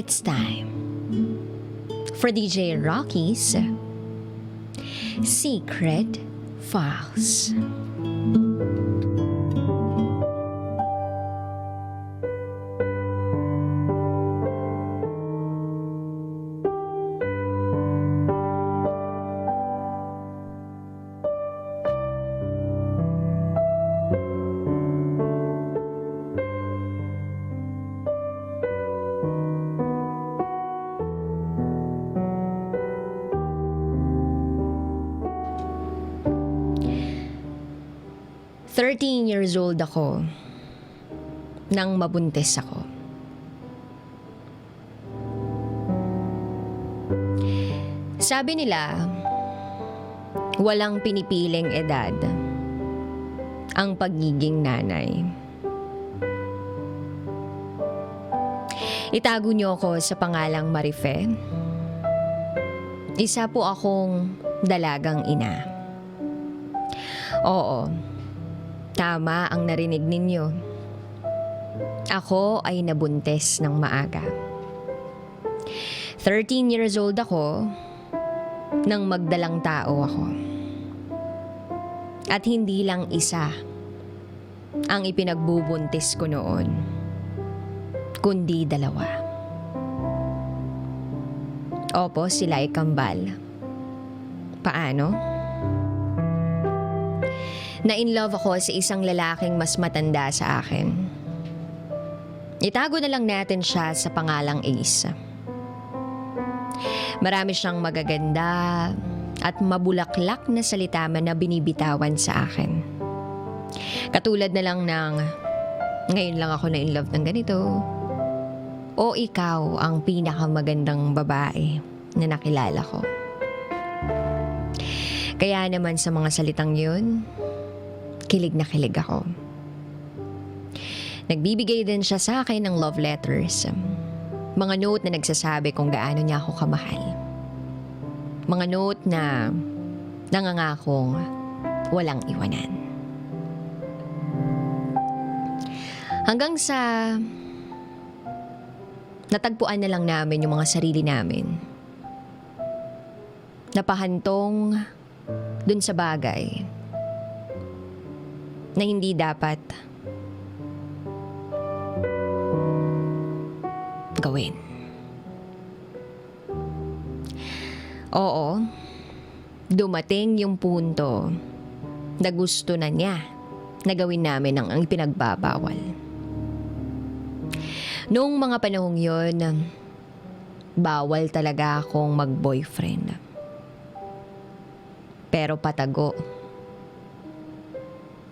It's time for DJ Rocky's Secret Files. Years old ako nang mabuntis ako. Sabi nila, walang pinipiling edad ang pagiging nanay. Itago niyo ako sa pangalang Marife. Isa po akong dalagang ina. Oo, tama ang narinig ninyo. Ako ay nabuntis ng maaga. 13 years old ako nang magdalang tao ako. At hindi lang isa ang ipinagbubuntis ko noon, kundi dalawa. Opo, sila ay kambal. Paano? Na-in-love ako sa isang lalaking mas matanda sa akin. Itago na lang natin siya sa pangalang Ace. Marami siyang magaganda at mabulaklak na salita na binibitawan sa akin. Katulad na lang ng, ngayon lang ako na-in-love ng ganito. O ikaw ang pinakamagandang babae na nakilala ko. Kaya naman sa mga salitang yun, kilig na kilig ako. Nagbibigay din siya sa akin ng love letters. Mga note na nagsasabi kung gaano niya ako kamahal. Mga note na nangangakong walang iwanan. Hanggang sa natagpuan na lang namin yung mga sarili namin. Napahantong dun sa bagay na hindi dapat gawin. Oo, dumating yung punto na gusto na niya na gawin namin ang ipinagbabawal. Noong mga panahong yun, bawal talaga akong mag-boyfriend. Pero patago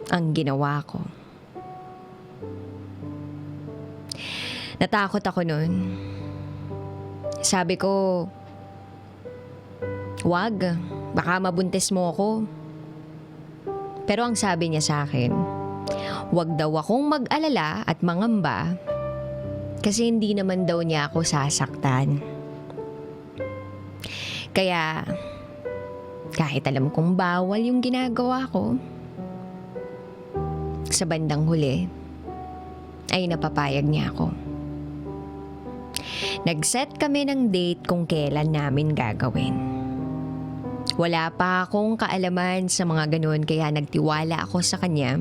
ang ginawa ko. Natakot ako nun. Sabi ko, wag, baka mabuntis mo ako. Pero ang sabi niya sa akin, wag daw akong mag-alala at mangamba kasi hindi naman daw niya ako sasaktan. Kaya, kahit alam kong bawal yung ginagawa ko, sa bandang huli, ay napapayag niya ako. Nag-set kami ng date kung kailan namin gagawin. Wala pa akong kaalaman sa mga ganun kaya nagtiwala ako sa kanya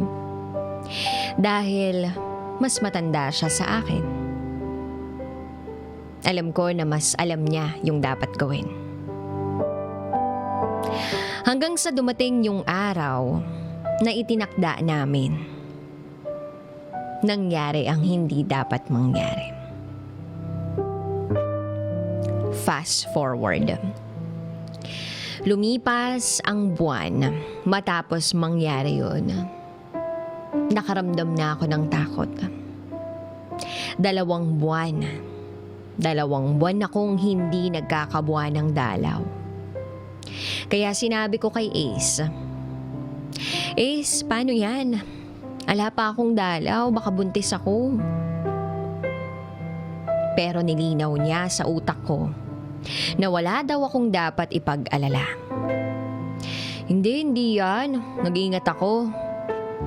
dahil mas matanda siya sa akin. Alam ko na mas alam niya yung dapat gawin. Hanggang sa dumating yung araw na itinakda namin. Nangyari ang hindi dapat mangyari. Fast forward. Lumipas ang buwan matapos mangyari yun. Nakaramdam na ako ng takot. 2 buwan. 2 buwan akong hindi nagkakabuan ng dalaw. Kaya sinabi ko kay Ace, Ace, paano yan? Ala pa akong dalaw, baka buntis ako. Pero nilinaw niya sa utak ko na wala daw akong dapat ipag-alala. Hindi yan. Nag-iingat ako.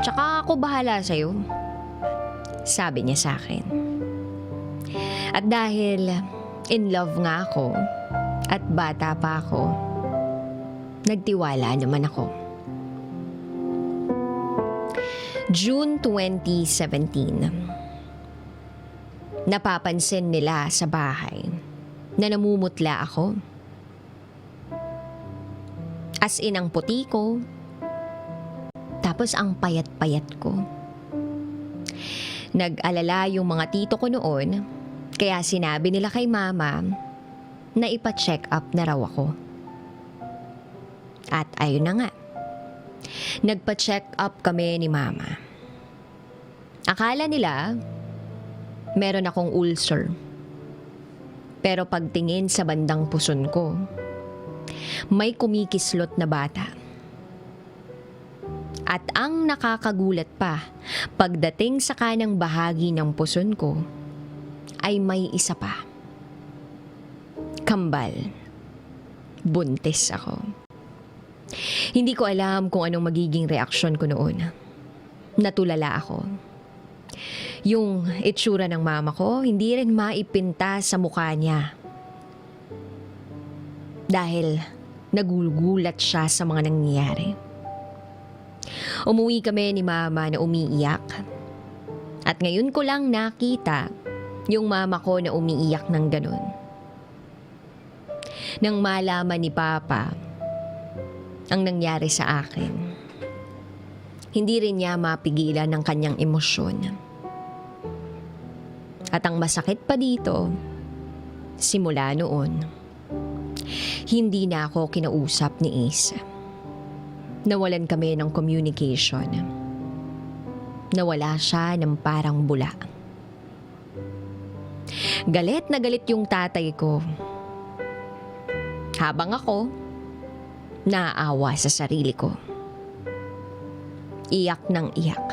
Tsaka ako bahala sa'yo. Sabi niya sa akin. At dahil In love nga ako at bata pa ako. Nagtiwala naman ako. June 2017. Napapansin nila sa bahay na namumutla ako. As in ang puti ko, tapos ang payat-payat ko. Nag-alala yung mga tito ko noon, kaya sinabi nila kay mama na ipa-check up na raw ako. At ayun na nga, nagpa-check up kami ni mama. Akala nila meron akong ulcer. Pero pagtingin sa bandang puson ko, may kumikislot na bata. At ang nakakagulat pa, pagdating sa kanang bahagi ng puson ko, ay may isa pa. Kambal. Buntis ako. Hindi ko alam kung anong magiging reaksyon ko noon. Natulala ako. Yung itsura ng mama ko, hindi rin maipinta sa mukha niya. Dahil nagulgulat siya sa mga nangyayari. Umuwi kami ni mama na umiiyak. At ngayon ko lang nakita yung mama ko na umiiyak ng ganun. Nang malaman ni papa ang nangyari sa akin, hindi rin niya mapigilan ng kanyang emosyon. At ang masakit pa dito, simula noon, hindi na ako kinausap ni Ace. Nawalan kami ng communication. Nawala siya ng parang bula. Galit na galit yung tatay ko. Habang ako, naaawa sa sarili ko. Iyak ng iyak.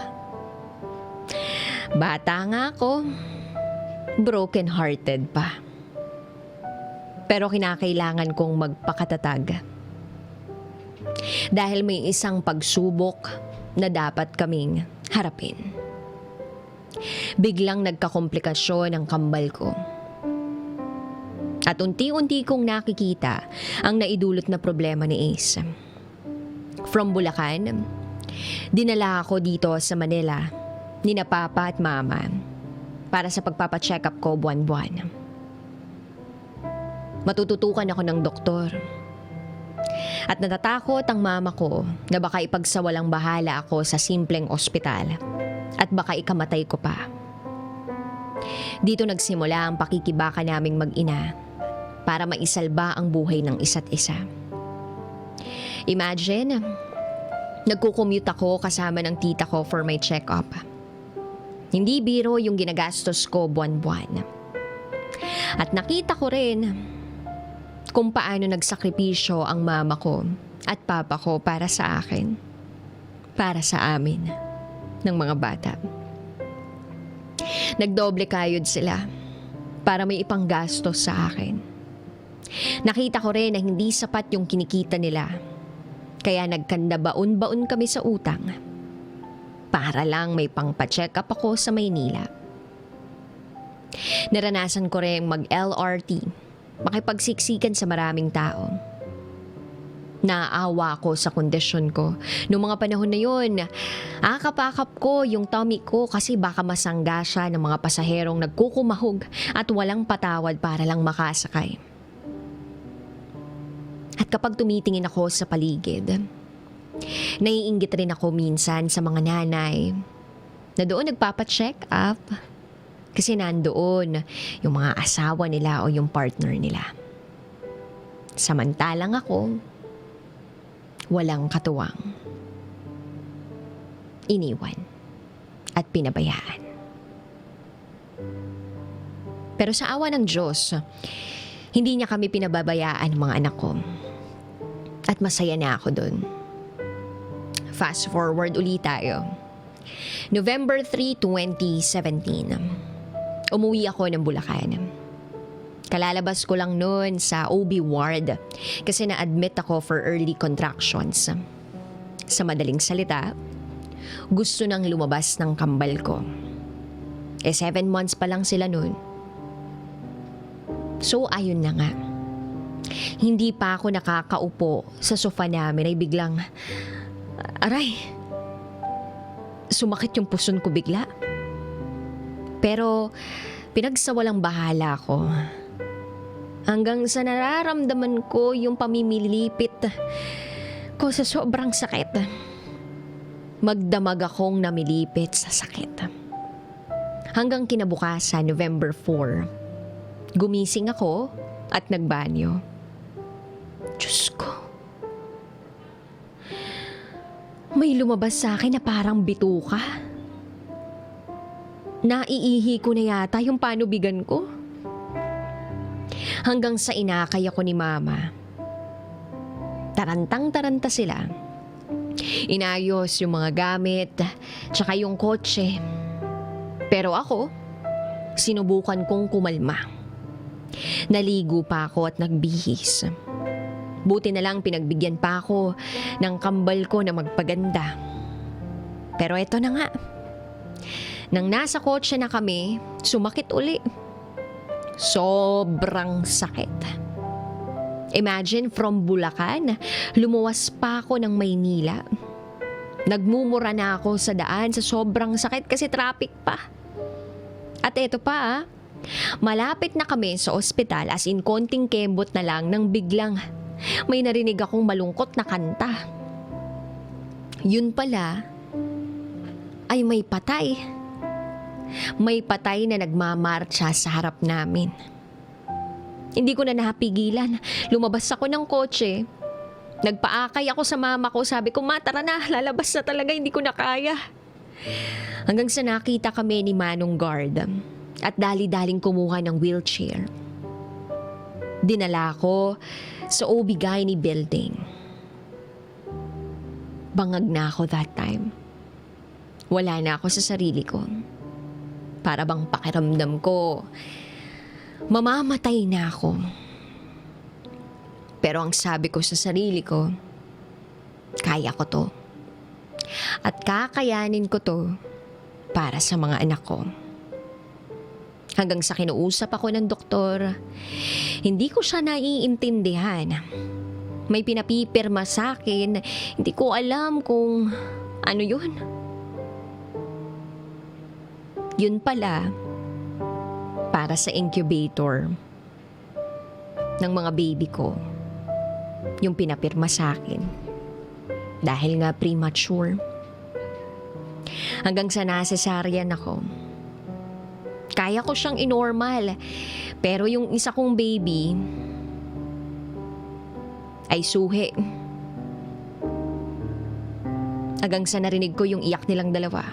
Bata nga ako, broken-hearted pa. Pero kinakailangan kong magpakatatag. Dahil may isang pagsubok na dapat kaming harapin. Biglang nagkakomplikasyon ang kambal ko. At unti-unti kong nakikita ang naidulot na problema ni Ace. From Bulacan, dinala ako dito sa Manila ni na papa at mama para sa pagpapacheck up ko buwan-buwan. Matututukan ako ng doktor. At natatakot ang mama ko na baka ipagsawalang bahala ako sa simpleng ospital at baka ikamatay ko pa. Dito nagsimula ang pakikibaka naming mag-ina para maisalba ang buhay ng isa't isa. Imagine, nagkukommute ako kasama ng tita ko for my check-up. Hindi biro yung ginagastos ko buwan-buwan. At nakita ko rin kung paano nagsakripisyo ang mama ko at papa ko para sa akin, para sa amin, ng mga bata. Nagdoble kayod sila para may ipanggastos sa akin. Nakita ko rin na hindi sapat yung kinikita nila, kaya nagkanda baon-baon kami sa utang para lang may pangpa-check up ako sa Maynila. Naranasan ko rin mag-LRT, makipagsiksikan sa maraming tao. Naawa ko sa kondisyon ko. Noong mga panahon na yun, akap-akap ko yung tummy ko kasi baka masangga siya ng mga pasaherong nagkukumahog at walang patawad para lang makasakay. At kapag tumitingin ako sa paligid, naiinggit rin ako minsan sa mga nanay na doon nagpapacheck up. Kasi nandoon yung mga asawa nila o yung partner nila. Samantalang ako, walang katuwang. Iniwan at pinabayaan. Pero sa awa ng Diyos, hindi niya kami pinababayaan mga anak ko. At masaya na ako doon. Fast forward ulit tayo. November 3, 2017. Umuwi ako ng Bulacan. Kalalabas ko lang noon sa OB ward kasi na-admit ako for early contractions. Sa madaling salita, gusto nang lumabas ng kambal ko. 7 months pa lang sila noon. So ayun na nga. Hindi pa ako nakakaupo sa sofa namin ay biglang, aray, sumakit yung puson ko bigla. Pero pinagsawalang bahala ko. Hanggang sa nararamdaman ko yung pamimilipit ko sa sobrang sakit. Magdamag akong namilipit sa sakit. Hanggang kinabukasan, November 4, gumising ako at nagbanyo. Diyos ko. May lumabas sa akin na parang bituka. Naiihi ko na yata yung panubigan ko. Hanggang sa inakay ako ni Mama. Tarantang-taranta sila. Inayos yung mga gamit, tsaka yung kotse. Pero ako, sinubukan kong kumalma. Naligo pa ako at nagbihis. Buti na lang pinagbigyan pa ako ng kambal ko na magpaganda. Pero eto na nga. Nang nasa kotse na kami, sumakit uli. Sobrang sakit. Imagine from Bulacan, lumuwas pa ako ng Maynila. Nagmumura na ako sa daan sa sobrang sakit kasi traffic pa. At eto pa malapit na kami sa ospital as in konting kembot na lang nang biglang may narinig akong malungkot na kanta. Yun pala ay may patay. May patay na nagmamarcha sa harap namin. Hindi ko na napigilan. Lumabas ako ng kotse. Nagpaakay ako sa mama ko. Sabi ko, "Ma, tara na. Lalabas na talaga. Hindi ko na kaya." Hanggang sa nakita kami ni Manong Guard at dali-daling kumuha ng wheelchair. Dinala ko sa OB-GYN building. Bangag na ako that time. Wala na ako sa sarili ko. Para bang pakiramdam ko, mamamatay na ako. Pero ang sabi ko sa sarili ko, kaya ko to. At kakayanin ko to para sa mga anak ko. Hanggang sa kinuusap ako ng doktor, hindi ko siya naiintindihan. May pinapipirma sa akin, hindi ko alam kung ano yun. Yun pala, para sa incubator ng mga baby ko, yung pinapirma sa akin. Dahil nga premature. Hanggang sa nasesaryan ako. Kaya ko siyang inormal. Pero yung isa kong baby ay suhi. Hanggang sa narinig ko yung iyak nilang dalawa.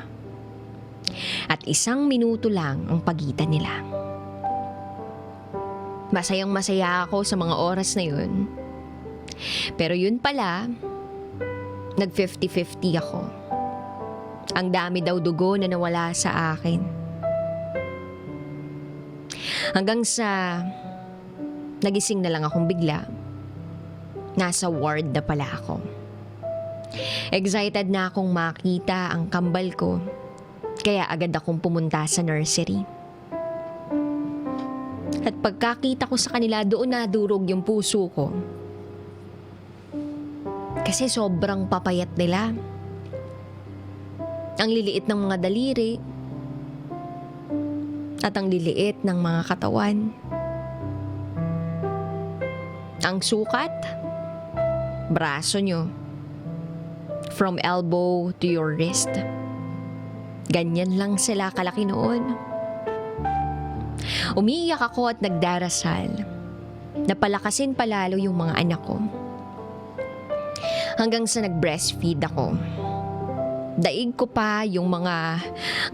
At 1 minuto lang ang pagitan nila. Masayang masaya ako sa mga oras na yun. Pero yun pala, nag 50-50 ako. Ang dami daw dugo na nawala sa akin. Hanggang sa nagising na lang akong bigla. Nasa ward na pala ako. Excited na akong makita ang kambal ko. Kaya agad akong pumunta sa nursery. At pagkakita ko sa kanila, doon nadurog yung puso ko. Kasi sobrang papayat nila. Ang liliit ng mga daliri. At ang liliit ng mga katawan. Ang sukat, braso nyo. From elbow to your wrist. Ganyan lang sila kalaki noon. Umiiyak ako at nagdarasal. Napalakasin palalo yung mga anak ko. Hanggang sa nag-breastfeed ako. Daig ko pa yung mga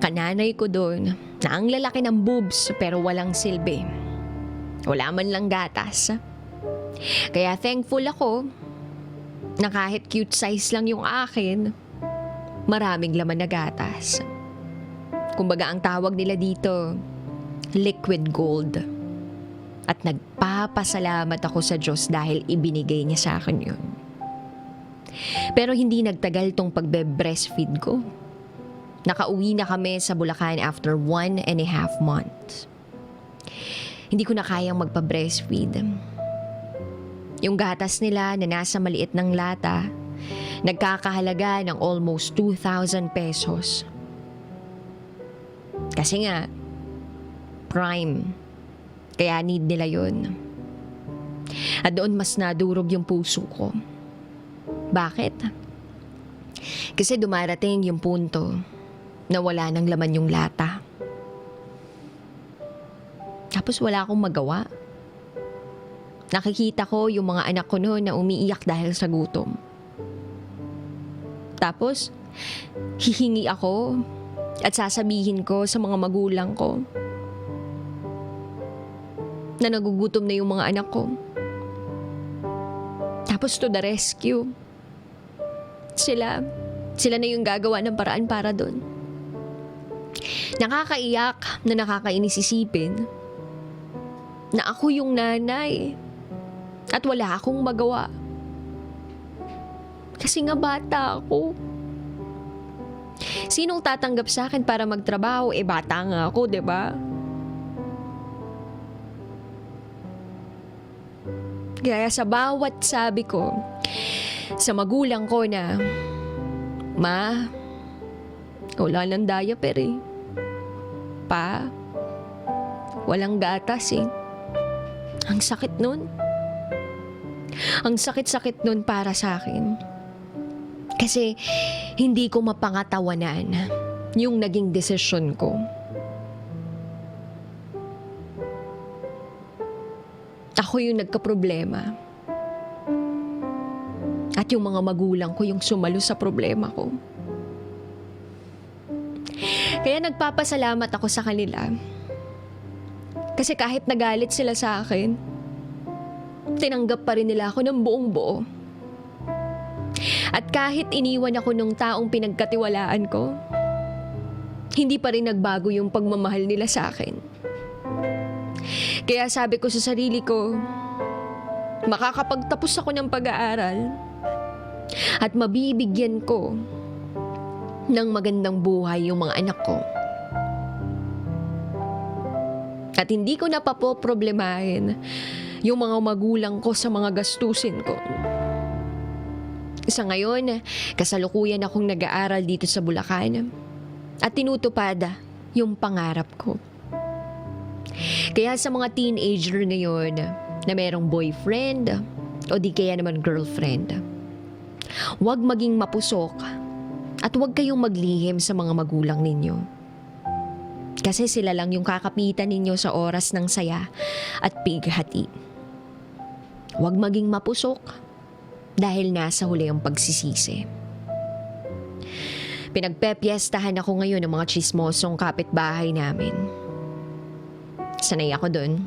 kananay ko doon na ang lalaki ng boobs pero walang silbi. Wala man lang gatas. Kaya thankful ako na kahit cute size lang yung akin, maraming laman na gatas. Kumbaga ang tawag nila dito, liquid gold. At nagpapasalamat ako sa Diyos dahil ibinigay niya sa akin yun. Pero hindi nagtagal tong pagbe-breastfeed ko. Nakauwi na kami sa Bulacan after 1.5 months. Hindi ko na kayang magpa-breastfeed. Yung gatas nila na nasa maliit ng lata, nagkakahalaga ng almost 2,000 pesos. Kasi nga, prime. Kaya need nila yun. At doon mas nadurog yung puso ko. Bakit? Kasi dumarating yung punto na wala nang laman yung lata. Tapos wala akong magawa. Nakikita ko yung mga anak ko noon na umiiyak dahil sa gutom. Tapos, hihingi ako at sasabihin ko sa mga magulang ko na nagugutom na yung mga anak ko. Tapos to the rescue. Sila na yung gagawa ng paraan para doon. Nakakaiyak na nakakainis isipin na ako yung nanay at wala akong magawa. Kasi nga bata ako. Sinong tatanggap sa akin para magtrabaho? Bata nga ako, 'di ba? Kaya sa bawat sabi ko sa magulang ko na, Ma, wala nang diaper eh. Pa, walang gatas eh. Ang sakit nun. Ang sakit-sakit nun para sa akin. Kasi hindi ko mapangatawanan yung naging desisyon ko. Ako yung nagkaproblema. At yung mga magulang ko yung sumalo sa problema ko. Kaya nagpapasalamat ako sa kanila. Kasi kahit nagalit sila sa akin, tinanggap pa rin nila ako ng buong buo. At kahit iniwan ako ng taong pinagkatiwalaan ko, hindi pa rin nagbago yung pagmamahal nila sa akin. Kaya sabi ko sa sarili ko, makakapagtapos ako ng pag-aaral at mabibigyan ko ng magandang buhay yung mga anak ko. At hindi ko na papoproblemahin yung mga magulang ko sa mga gastusin ko. Sa ngayon, kasalukuyan akong nag-aaral dito sa Bulacan at tinutupad yung pangarap ko. Kaya sa mga teenager ngayon na merong boyfriend o di kaya naman girlfriend, huwag maging mapusok at huwag kayong maglihim sa mga magulang ninyo. Kasi sila lang yung kakapitan ninyo sa oras ng saya at pighati. Huwag maging mapusok dahil nasa huli ang pagsisisi. Pinagpepiestahan ako ngayon ng mga chismosong kapitbahay namin. Sanay ako doon.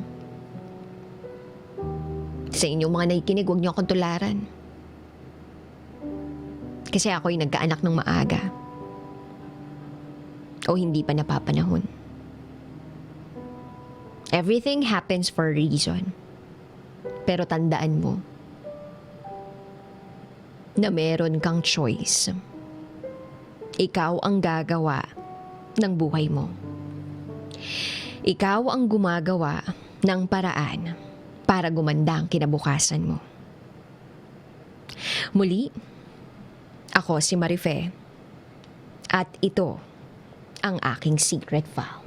Sa inyong mga nakikinig, huwag niyo akong tularan. Kasi ako'y nagkaanak ng maaga. O hindi pa napapanahon. Everything happens for a reason. Pero tandaan mo na meron kang choice. Ikaw ang gagawa ng buhay mo. Ikaw ang gumagawa ng paraan para gumanda ang kinabukasan mo. Muli, ako si Marife at ito ang aking secret vow.